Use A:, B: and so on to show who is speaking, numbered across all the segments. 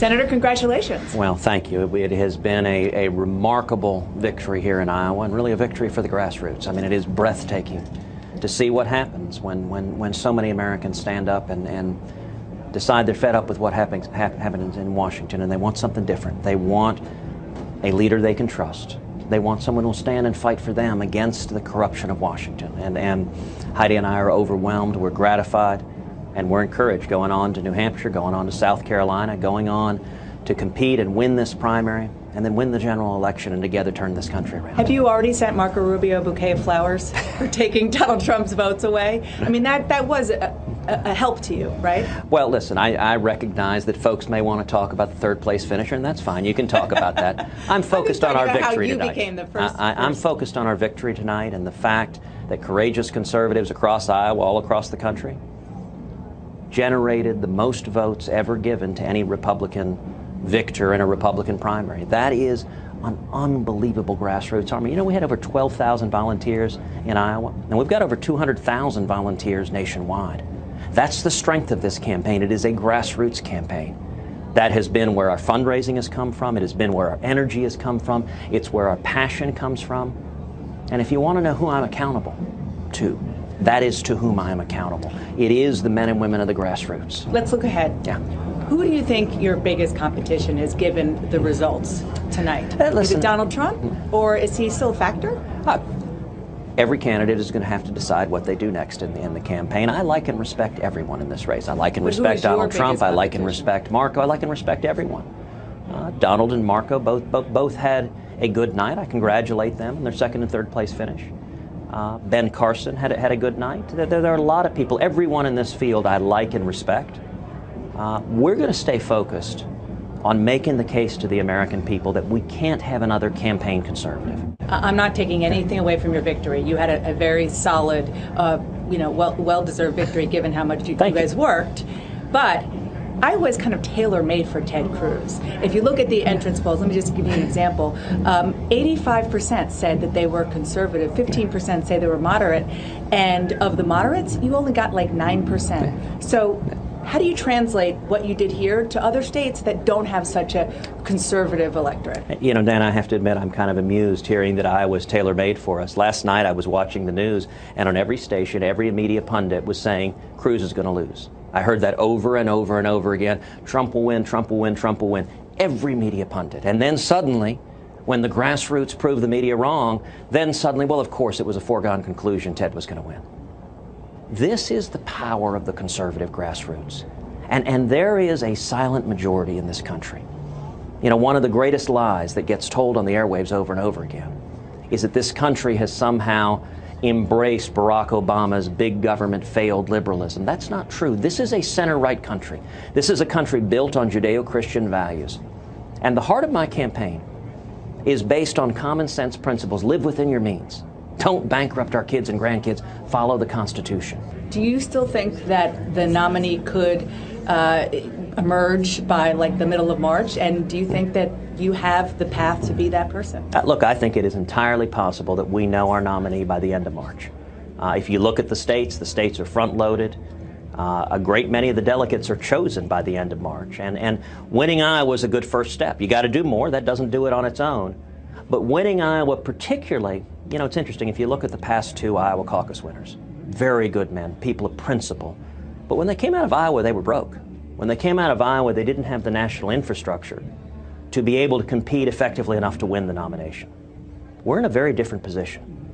A: Senator, congratulations.
B: Well, thank you. It has been a remarkable victory here in Iowa, and really a victory for the grassroots. I mean, it is breathtaking to see what happens when so many Americans stand up and decide they're fed up with what happens in Washington, and they want something different. They want a leader they can trust. They want someone who will stand and fight for them against the corruption of Washington. And Heidi and I are overwhelmed. We're gratified. And we're encouraged going on to New Hampshire, going on to South Carolina, going on to compete and win this primary, and then win the general election and together turn this country around.
A: Have you already sent Marco Rubio a bouquet of flowers for taking Donald Trump's votes away? I mean, that was a help to you, right?
B: Well, listen, I recognize that folks may want to talk about the third place finisher, and that's fine. You can talk about that. I'm focused on our victory tonight.
A: Became the first
B: I'm focused on our victory tonight and the fact that courageous conservatives across Iowa, all across the country, generated the most votes ever given to any Republican victor in a Republican primary. That is an unbelievable grassroots army. You know, we had over 12,000 volunteers in Iowa, and we've got over 200,000 volunteers nationwide. That's the strength of this campaign. It is a grassroots campaign. That has been where our fundraising has come from. It has been where our energy has come from. It's where our passion comes from. And if you want to know who I'm accountable to, that is to whom I am accountable. It is the men and women of the grassroots.
A: Let's look ahead.
B: Yeah.
A: Who do you think your biggest competition is given the results tonight? Is it Donald Trump, or is he still a factor?
B: Every candidate is going to have to decide what they do next in the campaign. I like and respect everyone in this race. I like and respect Donald Trump. I like and respect Marco. I like and respect everyone. Donald and Marco both had a good night. I congratulate them on their second and third place finish. Ben Carson had a good night. There are a lot of people, everyone in this field I like and respect. We're going to stay focused on making the case to the American people that we can't have another campaign conservative.
A: I'm not taking anything away from your victory. You had a very solid, well-deserved victory given how much you guys worked. But Iowa is kind of tailor-made for Ted Cruz. If you look at the entrance polls, let me just give you an example. 85% said that they were conservative, 15% say they were moderate, and of the moderates, you only got like 9%. So how do you translate what you did here to other states that don't have such a conservative electorate?
B: You know, Dan, I have to admit I'm kind of amused hearing that Iowa was tailor-made for us. Last night I was watching the news, and on every station, every media pundit was saying Cruz is going to lose. I heard that over and over and over again. Trump will win, Trump will win, Trump will win. Every media pundit. And then suddenly, when the grassroots proved the media wrong, then suddenly, well, of course, it was a foregone conclusion Ted was going to win. This is the power of the conservative grassroots. And there is a silent majority in this country. You know, one of the greatest lies that gets told on the airwaves over and over again is that this country has somehow embraced Barack Obama's big government failed liberalism. That's not true. This is a center-right country. This is a country built on Judeo-Christian values. And the heart of my campaign is based on common sense principles. Live within your means. Don't bankrupt our kids and grandkids. Follow the Constitution.
A: Do you still think that the nominee could emerge by like the middle of March? And do you think that you have the path to be that person?
B: Look, I think it is entirely possible that we know our nominee by the end of March. If you look at the states are front-loaded. A great many of the delegates are chosen by the end of March. And winning Iowa is a good first step. You got to do more. That doesn't do it on its own. But winning Iowa particularly, you know, it's interesting. If you look at the past two Iowa caucus winners, very good men, people of principle. But when they came out of Iowa, they were broke. When they came out of Iowa, they didn't have the national infrastructure to be able to compete effectively enough to win the nomination. We're in a very different position.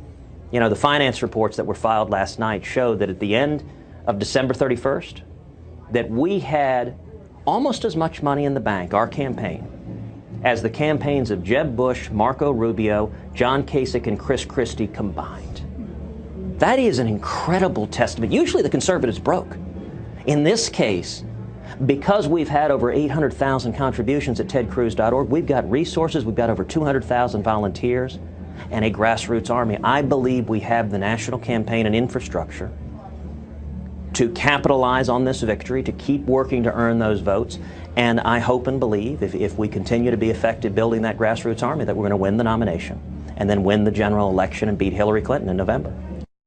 B: You know, the finance reports that were filed last night showed that at the end of December 31st, that we had almost as much money in the bank, our campaign, as the campaigns of Jeb Bush, Marco Rubio, John Kasich, and Chris Christie combined. That is an incredible testament. Usually the conservatives broke. In this case, because we've had over 800,000 contributions at tedcruz.org, we've got resources, we've got over 200,000 volunteers, and a grassroots army. I believe we have the national campaign and infrastructure to capitalize on this victory, to keep working to earn those votes. And I hope and believe, if we continue to be effective building that grassroots army, that we're going to win the nomination and then win the general election and beat Hillary Clinton in November.